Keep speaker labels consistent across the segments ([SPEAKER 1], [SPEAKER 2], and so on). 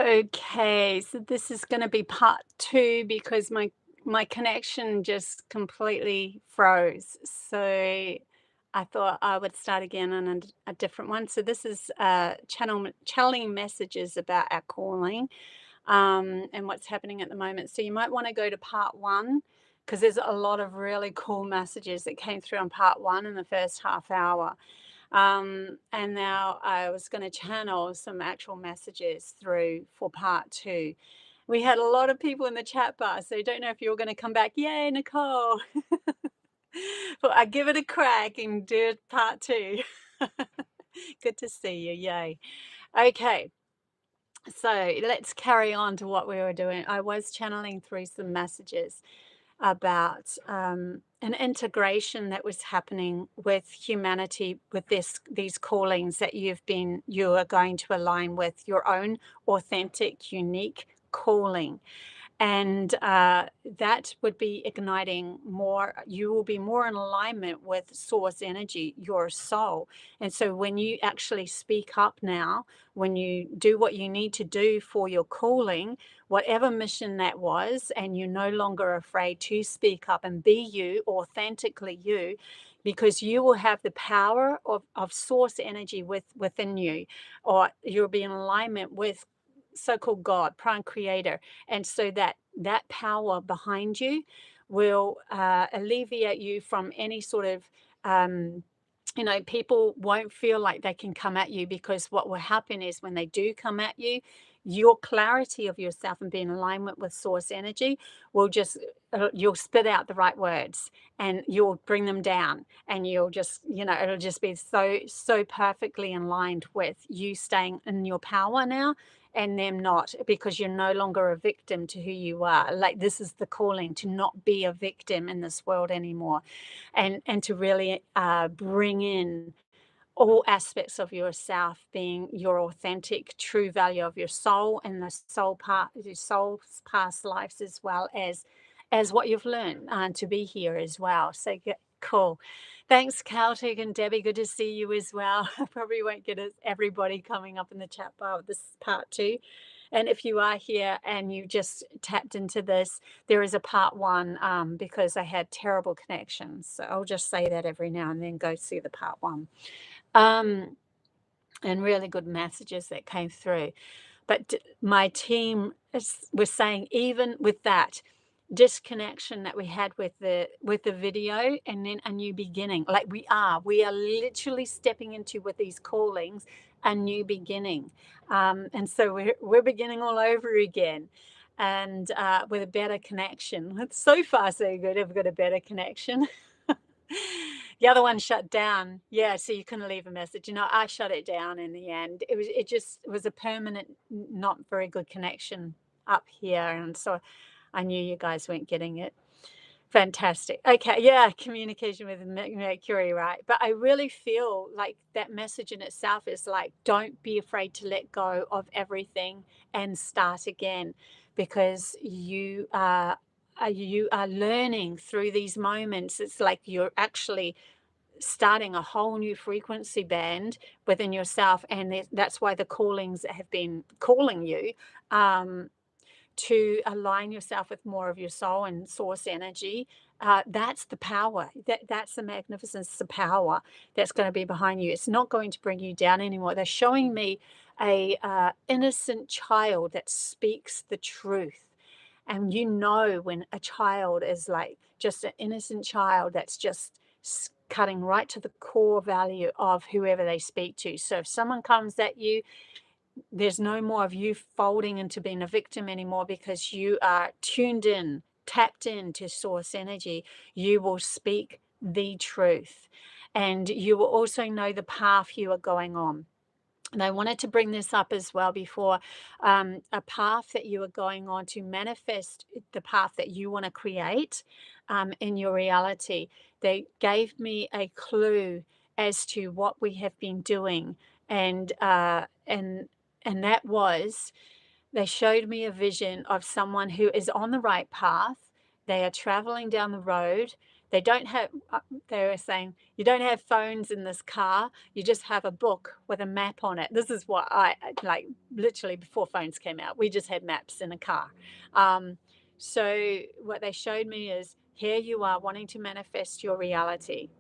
[SPEAKER 1] Okay, so this is going to be part two because my connection just completely froze. So I thought I would start again on a different one. So this is channeling messages about our calling, and what's happening at the moment. So you might want to go to part one because there's a lot of really cool messages that came through on part one in the first half hour. And now I was going to channel some actual messages through for part two. We had a lot of people in the chat bar, so I don't know if you're going to come back. Yay, Nicole! Well, I give it a crack and do part two. Good to see you. Yay. Okay. So let's carry on to what we were doing. I was channeling through some messages about an integration that was happening with humanity, with these callings that you are going to align with your own authentic, unique calling. And that would be igniting more. You will be more in alignment with source energy, your soul. And so when you actually speak up now, when you do what you need to do for your calling, whatever mission that was, and you're no longer afraid to speak up and be you, authentically you, because you will have the power of source energy within you, or you'll be in alignment with so-called God, prime creator. And so that power behind you will alleviate you from any sort of people won't feel like they can come at you, because what will happen is when they do come at you, your clarity of yourself and being in alignment with source energy will just you'll spit out the right words and you'll bring them down, and you'll just it'll just be so perfectly aligned with you staying in your power now and them not, because you're no longer a victim to who you are. Like, this is the calling, to not be a victim in this world anymore, and to really bring in all aspects of yourself, being your authentic true value of your soul and the your soul's past lives, as well as what you've learned to be here as well. So cool. Thanks, Celtic and Debbie. Good to see you as well. I probably won't get everybody coming up in the chat bar with this part two. And if you are here and you just tapped into this, there is a part one, because I had terrible connections. So I'll just say that every now and then, go see the part one. And really good messages that came through. But my team was saying, even with that disconnection that we had with the video, and then a new beginning, like we are literally stepping into, with these callings, a new beginning. And so we're beginning all over again, and with a better connection. So far so good. I've got a better connection. The other one shut down. Yeah, so you couldn't leave a message. I shut it down in the end. It was a permanent, not very good connection up here, and so I knew you guys weren't getting it. Fantastic. Okay, yeah, communication with Mercury, right? But I really feel like that message in itself is like, don't be afraid to let go of everything and start again, because you are learning through these moments. It's like you're actually starting a whole new frequency band within yourself, and that's why the callings have been calling you to align yourself with more of your soul and source energy. That's the power. That's the magnificence, the power that's going to be behind you. It's not going to bring you down anymore. They're showing me a innocent child that speaks the truth. And when a child is like just an innocent child that's just cutting right to the core value of whoever they speak to. So if someone comes at you, there's no more of you folding into being a victim anymore, because you are tuned in, tapped into source energy. You will speak the truth, and you will also know the path you are going on. And I wanted to bring this up as well before, a path that you are going on to manifest the path that you want to create in your reality. They gave me a clue as to what we have been doing, and that was, they showed me a vision of someone who is on the right path. They are traveling down the road. They don't have, they were saying, you don't have phones in this car, you just have a book with a map on it. This is what I, like, literally before phones came out, we just had maps in a car. So what they showed me is, here you are wanting to manifest your reality.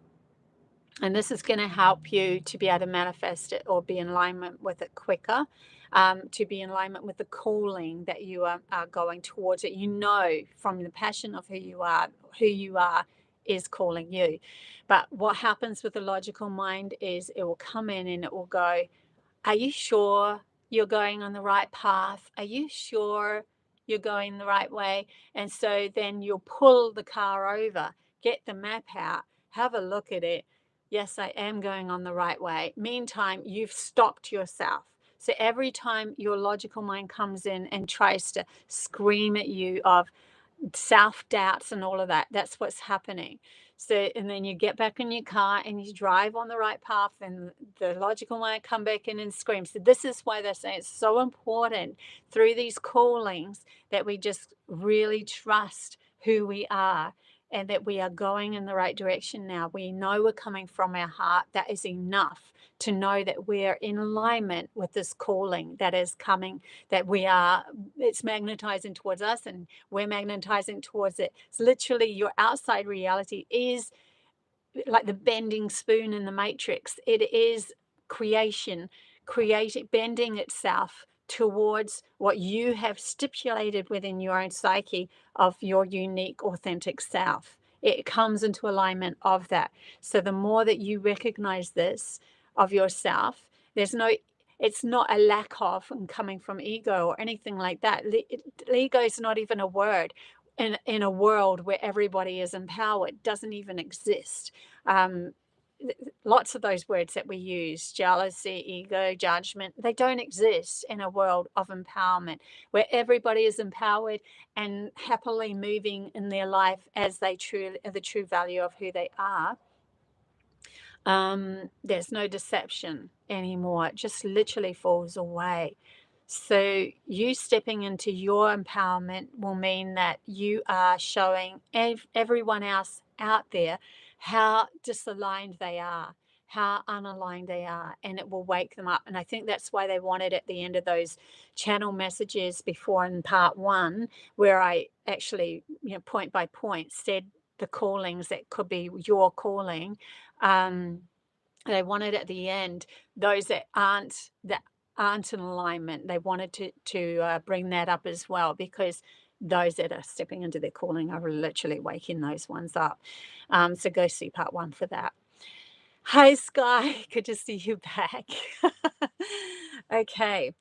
[SPEAKER 1] And this is going to help you to be able to manifest it or be in alignment with it quicker, to be in alignment with the calling that you are going towards it. You know from the passion of who you are is calling you. But what happens with the logical mind is it will come in and it will go, are you sure you're going on the right path? Are you sure you're going the right way? And so then you'll pull the car over, get the map out, have a look at it. Yes, I am going on the right way. Meantime, you've stopped yourself. So every time your logical mind comes in and tries to scream at you of self-doubts and all of that, that's what's happening. So, and then you get back in your car and you drive on the right path, and the logical mind come back in and scream. So this is why they're saying it's so important through these callings that we just really trust who we are and that we are going in the right direction now. We know we're coming from our heart. That is enough to know that we're in alignment with this calling that is coming, that we are, it's magnetizing towards us and we're magnetizing towards it. It's literally your outside reality is like the bending spoon in the matrix. It is creation, bending itself towards what you have stipulated within your own psyche of your unique, authentic self. It comes into alignment of that. So the more that you recognize this of yourself, it's not a lack of and coming from ego or anything like that. Ego is not even a word in a world where everybody is empowered. Doesn't even exist. Lots of those words that we use, jealousy, ego, judgment, they don't exist in a world of empowerment where everybody is empowered and happily moving in their life as the true value of who they are. There's no deception anymore. It just literally falls away. So you stepping into your empowerment will mean that you are showing everyone else out there how disaligned they are, how unaligned they are, and it will wake them up. And I think that's why they wanted at the end of those channel messages before in part 1, where I actually, point by point said the callings that could be your calling. They wanted at the end those that aren't in alignment. They wanted to bring that up as well, because those that are stepping into their calling are literally waking those ones up. So go see part 1 for that. Hi, Sky. Good to see you back. Okay.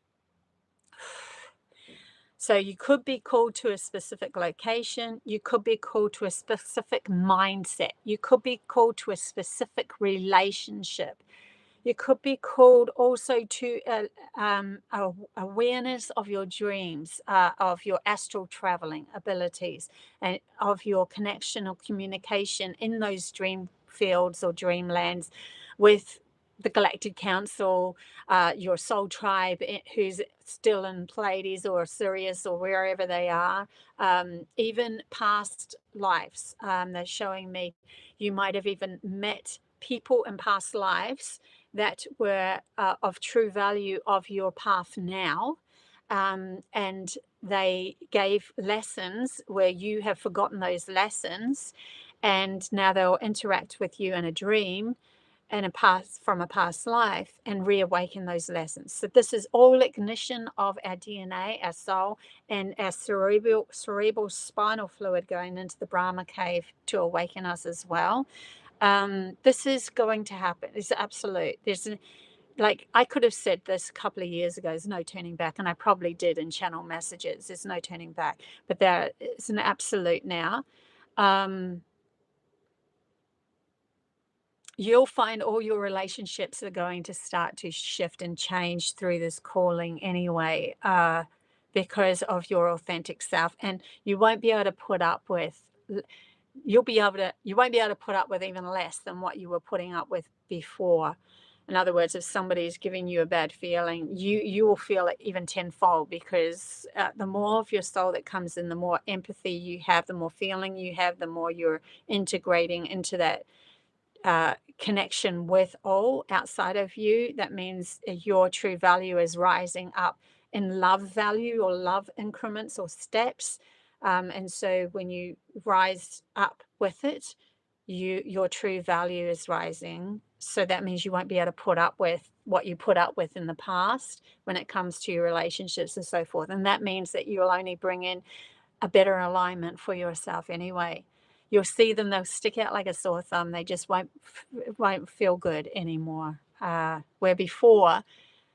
[SPEAKER 1] So you could be called to a specific location. You could be called to a specific mindset. You could be called to a specific relationship. You could be called also to awareness of your dreams, of your astral traveling abilities, and of your connection or communication in those dream fields or dreamlands with the Galactic Council, your soul tribe who's still in Pleiades or Sirius or wherever they are, even past lives. They're showing me you might have even met people in past lives that were of true value of your path now, and they gave lessons where you have forgotten those lessons, and now they'll interact with you in a dream and from a past life and reawaken those lessons. So this is all ignition of our DNA, our soul, and our cerebral spinal fluid going into the Brahma cave to awaken us as well. This is going to happen. It's absolute. Like I could have said this a couple of years ago, there's no turning back, and I probably did in channel messages. There's no turning back, but it's an absolute now. You'll find all your relationships are going to start to shift and change through this calling anyway, because of your authentic self, and you won't be able to put up with. You won't be able to put up with even less than what you were putting up with before. In other words, if somebody's giving you a bad feeling, you will feel it even tenfold, because the more of your soul that comes in, the more empathy you have, the more feeling you have, the more you're integrating into that connection with all outside of you. That means your true value is rising up in love value or love increments or steps. And so when you rise up with it, your true value is rising. So that means you won't be able to put up with what you put up with in the past when it comes to your relationships and so forth. And that means that you'll only bring in a better alignment for yourself anyway. You'll see them, they'll stick out like a sore thumb. They just won't feel good anymore. Where before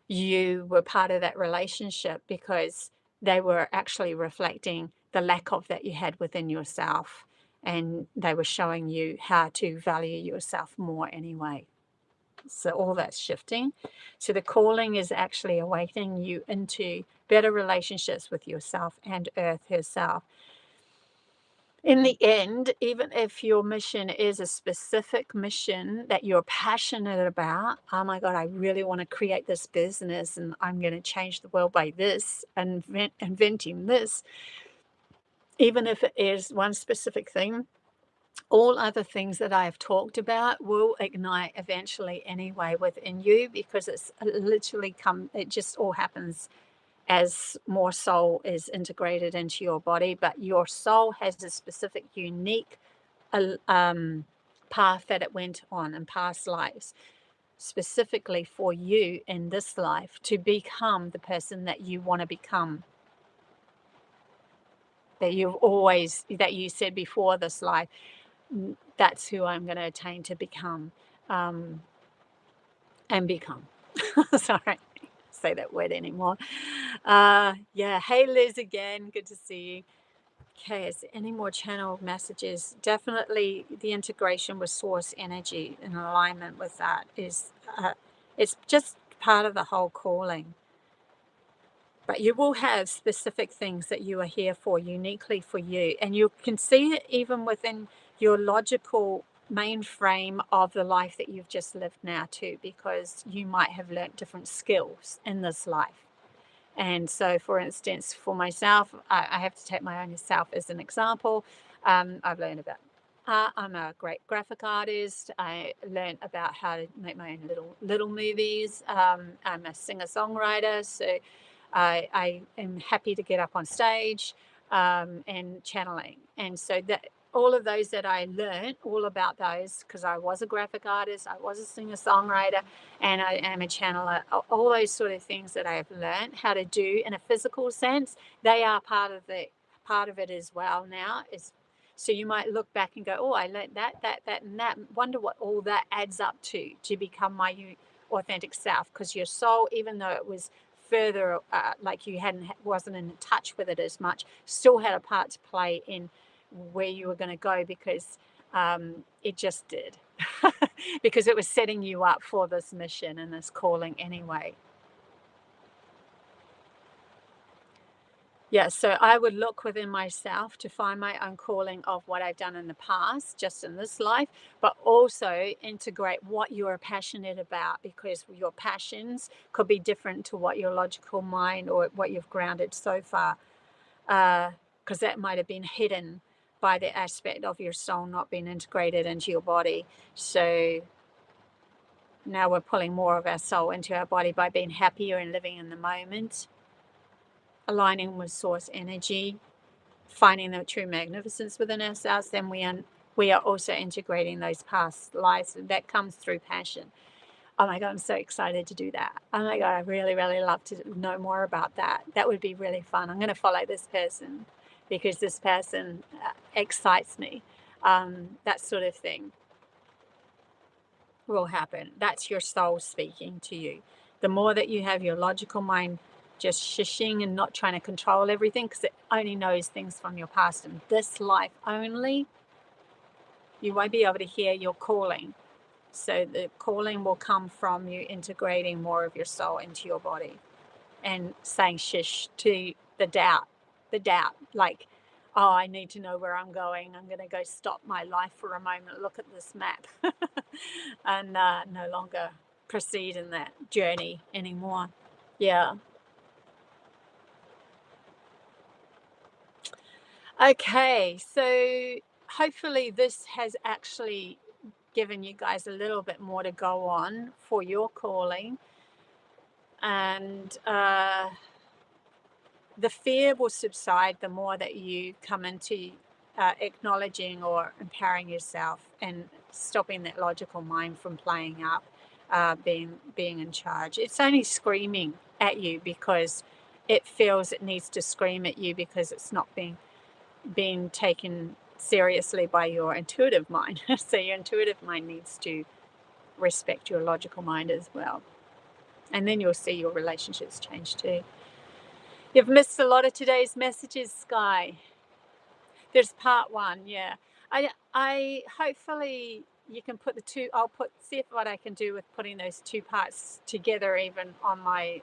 [SPEAKER 1] you were part of that relationship because they were actually reflecting the lack of that you had within yourself, and they were showing you how to value yourself more anyway. So all that's shifting. So the calling is actually awakening you into better relationships with yourself and Earth herself. In the end, even if your mission is a specific mission that you're passionate about, oh my God, I really want to create this business and I'm going to change the world by this, inventing this, even if it is one specific thing, all other things that I have talked about will ignite eventually anyway within you, because it's literally it just all happens as more soul is integrated into your body. But your soul has a specific, unique path that it went on in past lives, specifically for you in this life to become the person that you want to become, that you said before this life, that's who I'm going to attain to become, and become. Sorry, say that word anymore. Yeah. Hey, Liz, again. Good to see you. Okay, is there any more channel messages? Definitely the integration with source energy in alignment with that is, it's just part of the whole calling. But you will have specific things that you are here for, uniquely for you. And you can see it even within your logical mainframe of the life that you've just lived now too, because you might have learnt different skills in this life. And so, for instance, for myself, I have to take my own self as an example. I've learned about art. I'm a great graphic artist. I learned about how to make my own little movies. I'm a singer-songwriter, so I am happy to get up on stage and channeling. And so that all of those that I learned all about those, because I was a graphic artist, I was a singer-songwriter, and I am a channeler. All those sort of things that I have learned how to do in a physical sense, they are part of it as well now. So you might look back and go, oh, I learned that, and that. Wonder what all that adds up to become my authentic self. Because your soul, even though it was further, like you wasn't in touch with it as much, still had a part to play in where you were going to go, because it just did. Because it was setting you up for this mission and this calling anyway. Yeah, so I would look within myself to find my own calling of what I've done in the past, just in this life, but also integrate what you are passionate about, because your passions could be different to what your logical mind or what you've grounded so far, because that might have been hidden by the aspect of your soul not being integrated into your body. So now we're pulling more of our soul into our body by being happier and living in the moment, aligning with source energy, finding the true magnificence within ourselves. Then we are also integrating those past lives. That comes through passion. Oh my God, I'm so excited to do that. Oh my God, I really, really love to know more about that. That would be really fun. I'm going to follow this person because this person excites me. That sort of thing will happen. That's your soul speaking to you. The more that you have your logical mind just shushing and not trying to control everything, because it only knows things from your past and this life only, you won't be able to hear your calling. So the calling will come from you integrating more of your soul into your body and saying shush to the doubt, like, oh, I need to know where I'm going. I'm going to go stop my life for a moment, look at this map and no longer proceed in that journey anymore. Yeah. Okay, so hopefully this has actually given you guys a little bit more to go on for your calling. And the fear will subside the more that you come into acknowledging or empowering yourself and stopping that logical mind from playing up, being in charge. It's only screaming at you because it feels it needs to scream at you because it's not being taken seriously by your intuitive mind. So your intuitive mind needs to respect your logical mind as well. And then you'll see your relationships change too. You've missed a lot of today's messages, Sky. There's part 1, yeah. I hopefully you can put the two. I'll see if what I can do with putting those 2 parts together, even on my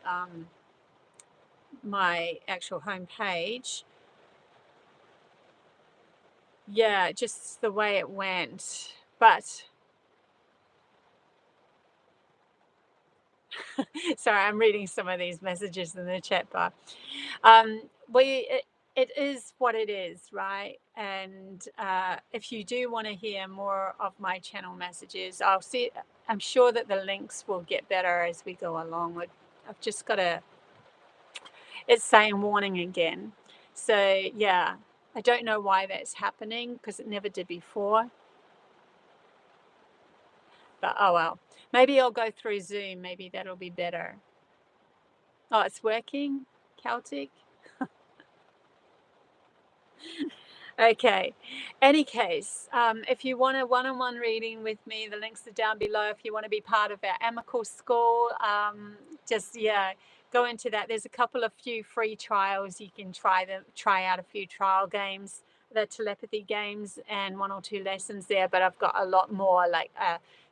[SPEAKER 1] my actual homepage. Yeah, just the way it went, but sorry, I'm reading some of these messages in the chat bar. It is what it is, right? And if you do want to hear more of my channel messages, I'm sure that the links will get better as we go along. I've just got to, it's saying warning again. So yeah, I don't know why that's happening because it never did before. But oh well, maybe I'll go through Zoom. Maybe that'll be better. Oh, it's working, Celtic. Okay. Any case, if you want a one-on-one reading with me, the links are down below. If you want to be part of our AMAKEL school, just go into that. There's a couple of few free trials. You can try out a few trial games, the telepathy games, and 1 or 2 lessons there. But I've got a lot more, like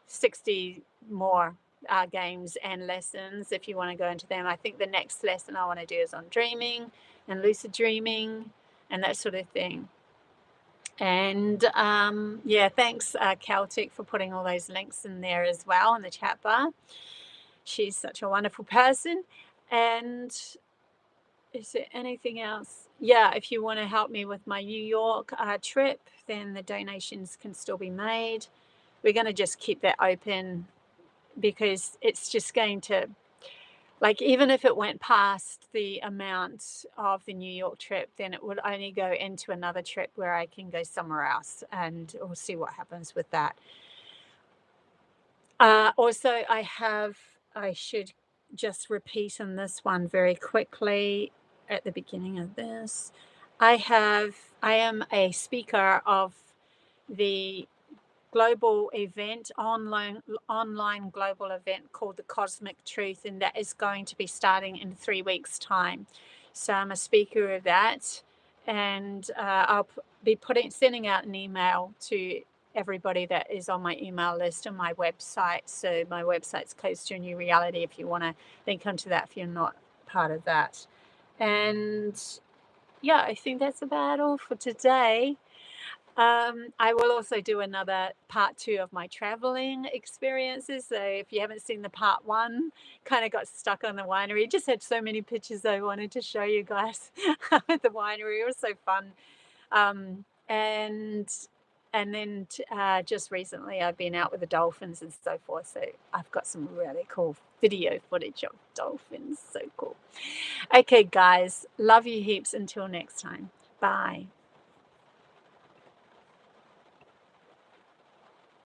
[SPEAKER 1] 60 more games and lessons if you want to go into them. I think the next lesson I want to do is on dreaming and lucid dreaming and that sort of thing. And yeah, thanks Celtic for putting all those links in there as well in the chat bar. She's such a wonderful person. And is there anything else? Yeah, if you want to help me with my New York trip, then the donations can still be made. We're going to just keep that open because it's just going to, like, even if it went past the amount of the New York trip, then it would only go into another trip where I can go somewhere else, and we'll see what happens with that. Also, I should just repeat on this one very quickly at the beginning of this. I am a speaker of the global event, online global event called the Cosmic Truth, and that is going to be starting in 3 weeks' time. So I'm a speaker of that, and I'll be sending out an email to everybody that is on my email list on my website. So my website's Codes to a New Reality if you want to link onto that if you're not part of that. And yeah, I think that's about all for today. I will also do another part 2 of my traveling experiences. So if you haven't seen the part 1, kind of got stuck on the winery. Just had so many pictures I wanted to show you guys at the winery. It was so fun. And then just recently I've been out with the dolphins and so forth. So I've got some really cool video footage of dolphins. So cool. Okay, guys, love you heaps. Until next time. Bye.